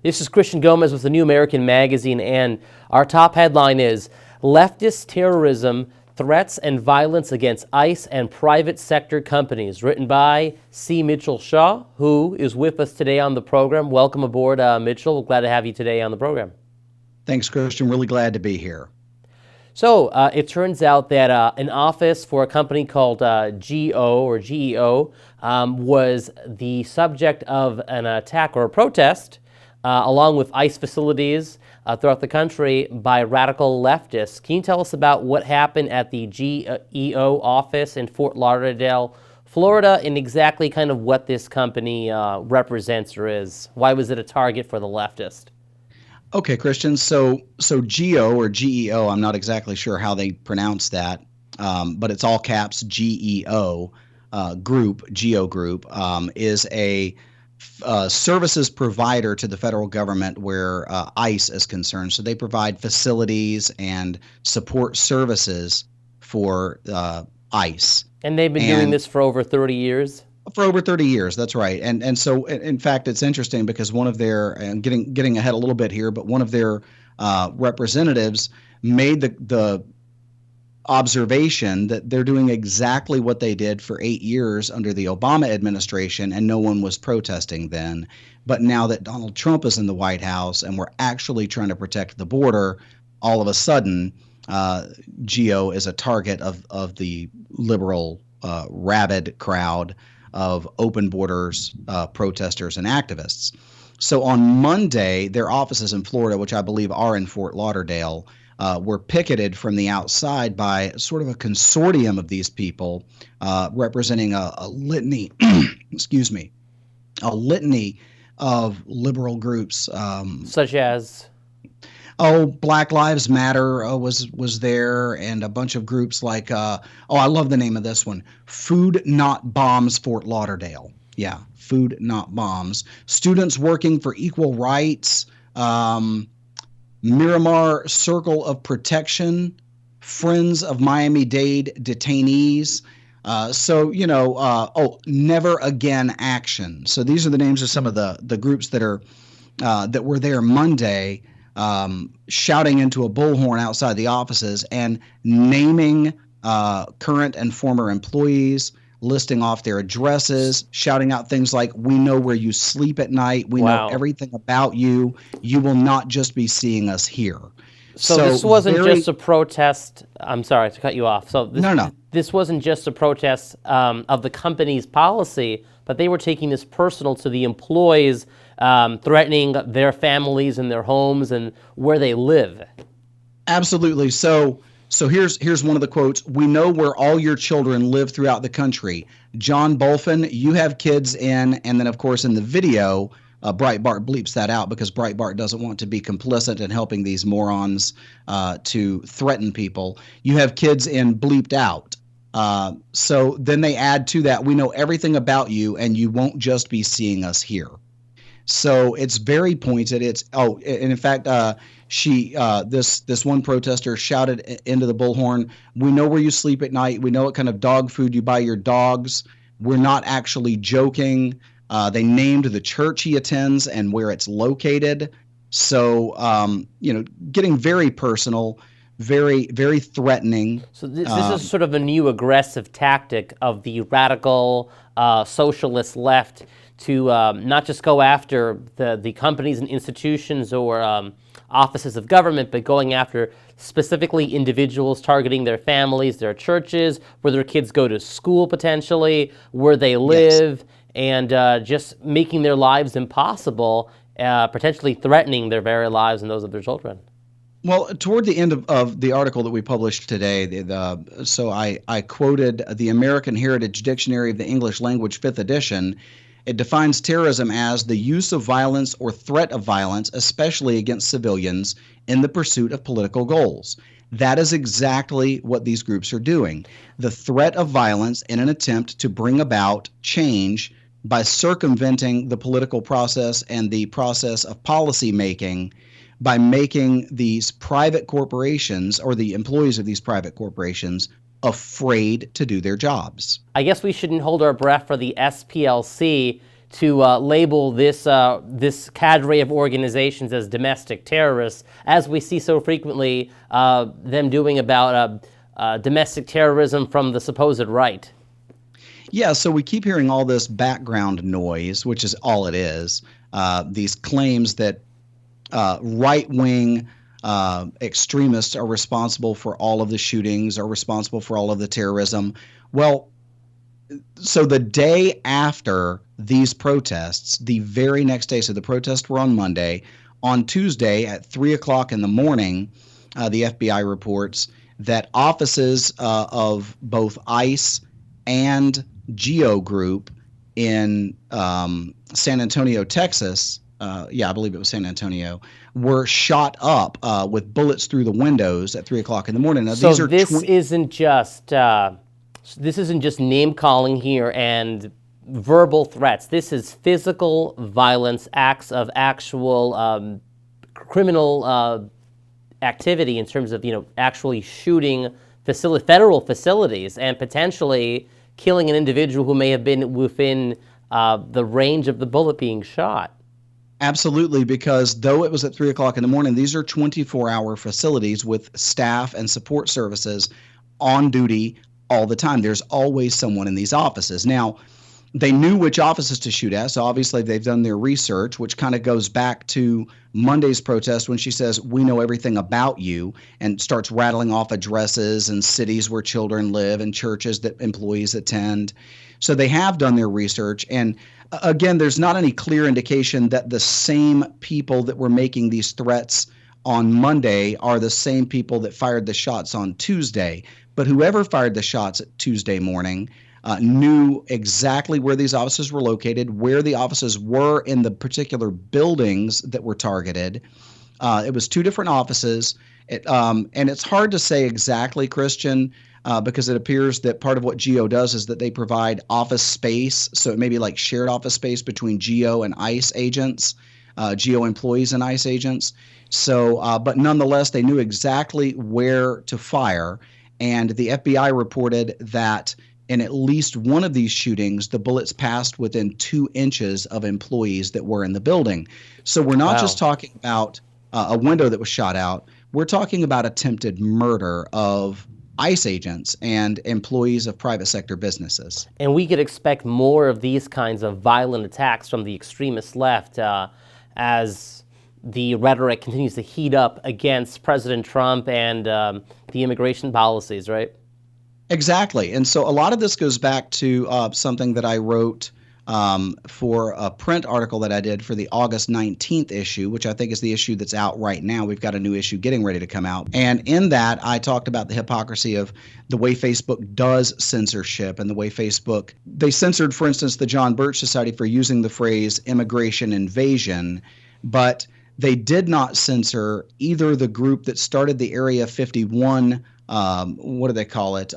This is Christian Gomez with the New American Magazine, and our top headline is Leftist Terrorism, Threats and Violence Against ICE and Private Sector Companies, written by C. Mitchell Shaw, who is with us today on the program. Welcome aboard, Mitchell. We're glad to have you today on the program. Thanks, Christian. Really glad to be here. So it turns out that an office for a company called GEO was the subject of an attack or a protest along with ICE facilities throughout the country by radical leftists. Can you tell us about what happened at the GEO office in Fort Lauderdale, Florida, and exactly kind of what this company represents or is? Why was it a target for the leftist? Okay, Christian. So GEO or GEO, I'm not exactly sure how they pronounce that, but it's all caps GEO Group. GEO Group is a services provider to the federal government where ICE is concerned. So they provide facilities and support services for ICE. And they've been doing this for over 30 years? For over 30 years, that's right. And so, in fact, it's interesting because one of their, and getting ahead a little bit here, but one of their representatives made the observation that they're doing exactly what they did for 8 years under the Obama administration, and no one was protesting then. But now that Donald Trump is in the White House and we're actually trying to protect the border, all of a sudden, GEO is a target of the liberal rabid crowd of open borders protesters and activists. So on Monday, their offices in Florida, which I believe are in Fort Lauderdale, were picketed from the outside by sort of a consortium of these people representing a litany, excuse me, a litany of liberal groups. Such as? Black Lives Matter was there, and a bunch of groups like, I love the name of this one, Food Not Bombs Fort Lauderdale. Yeah, Food Not Bombs. Students Working for Equal Rights, Miramar Circle of Protection, Friends of Miami-Dade Detainees. Never Again Action. So these are the names of some of the groups that are that were there Monday, shouting into a bullhorn outside the offices and naming current and former employees, listing off their addresses, shouting out things like, "We know where you sleep at night. We know everything about you. You will not just be seeing us here." So this wasn't just a protest. I'm sorry to cut you off. So this wasn't just a protest of the company's policy, but they were taking this personal to the employees, threatening their families and their homes and where they live. Absolutely. So here's one of the quotes. "We know where all your children live throughout the country. John Bolfin, you have kids in," and then of course in the video, Breitbart bleeps that out because Breitbart doesn't want to be complicit in helping these morons to threaten people. "You have kids in," bleeped out. So then they add to that, "We know everything about you and you won't just be seeing us here." So it's very pointed. And in fact, this one protester shouted into the bullhorn, "We know where you sleep at night. We know what kind of dog food you buy your dogs. We're not actually joking." They named the church he attends and where it's located. So, getting very personal, very, very threatening. So this is sort of a new aggressive tactic of the radical socialist left to not just go after the companies and institutions or offices of government, but going after specifically individuals, targeting their families, their churches, where their kids go to school potentially, where they live. Yes. And just making their lives impossible, potentially threatening their very lives and those of their children. Well, toward the end of the article that we published today, so I quoted the American Heritage Dictionary of the English Language, 5th edition. It defines terrorism as the use of violence or threat of violence, especially against civilians, in the pursuit of political goals. That is exactly what these groups are doing. The threat of violence in an attempt to bring about change by circumventing the political process and the process of policy making, by making these private corporations or the employees of these private corporations afraid to do their jobs. I guess we shouldn't hold our breath for the SPLC to label this cadre of organizations as domestic terrorists, as we see so frequently them doing about domestic terrorism from the supposed right. Yeah, so we keep hearing all this background noise, which is all it is. These claims that right-wing extremists are responsible for all of the shootings, are responsible for all of the terrorism. Well, so the day after these protests, the very next day, so the protests were on Monday, on Tuesday at 3 o'clock in the morning, the FBI reports that offices of both ICE and GEO Group in San Antonio, Texas, I believe it was San Antonio, were shot up with bullets through the windows at 3 o'clock in the morning. Now, so this isn't just name calling here and verbal threats. This is physical violence, acts of actual criminal activity in terms of actually shooting federal facilities and potentially killing an individual who may have been within the range of the bullet being shot. Absolutely, because though it was at 3 o'clock in the morning, these are 24-hour facilities with staff and support services on duty all the time. There's always someone in these offices. Now, they knew which offices to shoot at, so obviously they've done their research, which kind of goes back to Monday's protest when she says, "We know everything about you," and starts rattling off addresses and cities where children live and churches that employees attend. So they have done their research. And again, there's not any clear indication that the same people that were making these threats on Monday are the same people that fired the shots on Tuesday. But whoever fired the shots at Tuesday morning knew exactly where these offices were located, where the offices were in the particular buildings that were targeted. It was two different offices. And it's hard to say exactly, Christian, because it appears that part of what GEO does is that they provide office space. So it may be like shared office space between GEO and ICE agents, GEO employees and ICE agents. So, but nonetheless, they knew exactly where to fire. And the FBI reported that in at least one of these shootings, the bullets passed within 2 inches of employees that were in the building. So we're not just talking about a window that was shot out. We're talking about attempted murder of ICE agents and employees of private sector businesses. And we could expect more of these kinds of violent attacks from the extremist left as the rhetoric continues to heat up against President Trump and the immigration policies, right? Exactly. And so a lot of this goes back to something that I wrote for a print article that I did for the August 19th issue, which I think is the issue that's out right now. We've got a new issue getting ready to come out. And in that, I talked about the hypocrisy of the way Facebook does censorship and the way they censored, for instance, the John Birch Society for using the phrase immigration invasion, but they did not censor either the group that started the Area 51, what do they call it?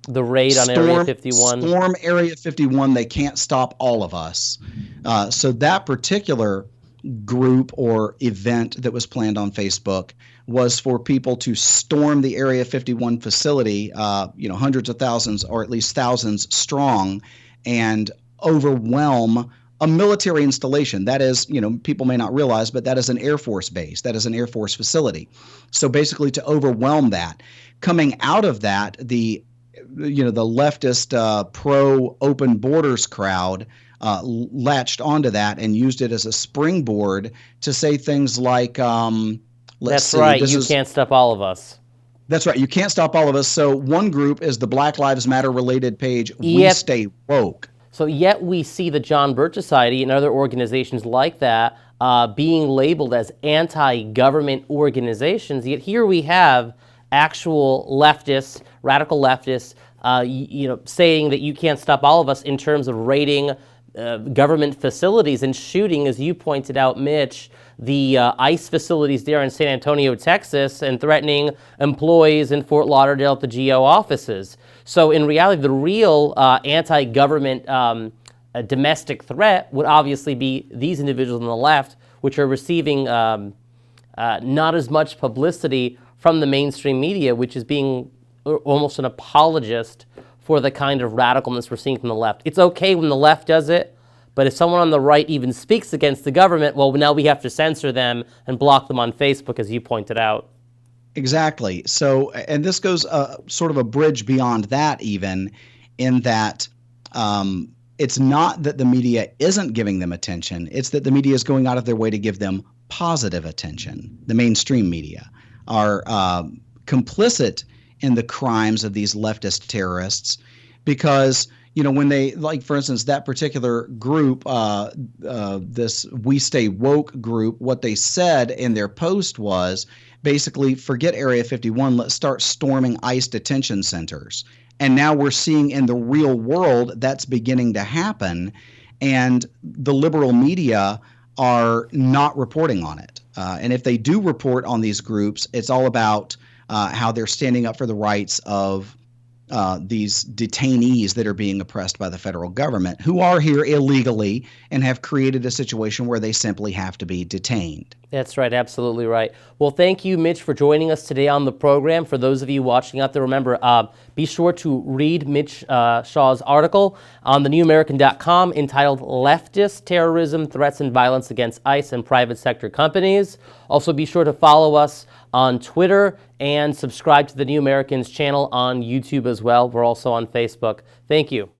The raid on Area 51. Storm Area 51, they can't stop all of us. So that particular group or event that was planned on Facebook was for people to storm the Area 51 facility, hundreds of thousands or at least thousands strong, and overwhelm a military installation. That is, people may not realize, but that is an Air Force base. That is an Air Force facility. So basically to overwhelm that. Coming out of that, the leftist pro-open borders crowd latched onto that and used it as a springboard to say things like, That's right, you can't stop all of us. That's right, you can't stop all of us. So one group is the Black Lives Matter related page, We Stay Woke. So yet we see the John Birch Society and other organizations like that being labeled as anti-government organizations, yet here we have actual leftists, radical leftists, saying that you can't stop all of us in terms of raiding government facilities and shooting, as you pointed out, Mitch, the ICE facilities there in San Antonio, Texas, and threatening employees in Fort Lauderdale at the GEO offices. So in reality, the real anti-government domestic threat would obviously be these individuals on the left, which are receiving not as much publicity from the mainstream media, which is being almost an apologist for the kind of radicalness we're seeing from the left. It's okay when the left does it, But if someone on the right even speaks against the government, well, now we have to censor them and block them on Facebook, as you pointed out. Exactly. So, and this goes sort of a bridge beyond that, even in that it's not that the media isn't giving them attention, it's that the media is going out of their way to give them positive attention. The mainstream media are complicit in the crimes of these leftist terrorists because, you know, when they, like, for instance, that particular group, this We Stay Woke group, what they said in their post was basically, forget Area 51, let's start storming ICE detention centers. And now we're seeing in the real world that's beginning to happen, and the liberal media are not reporting on it. And if they do report on these groups, it's all about how they're standing up for the rights of these detainees that are being oppressed by the federal government, who are here illegally and have created a situation where they simply have to be detained. That's right, absolutely right. Well, thank you, Mitch, for joining us today on the program. For those of you watching out there, remember, be sure to read Mitch Shaw's article on thenewamerican.com entitled Leftist Terrorism, Threats and Violence Against ICE and Private Sector Companies. Also, be sure to follow us on Twitter and subscribe to the New Americans channel on YouTube as well. We're also on Facebook. Thank you.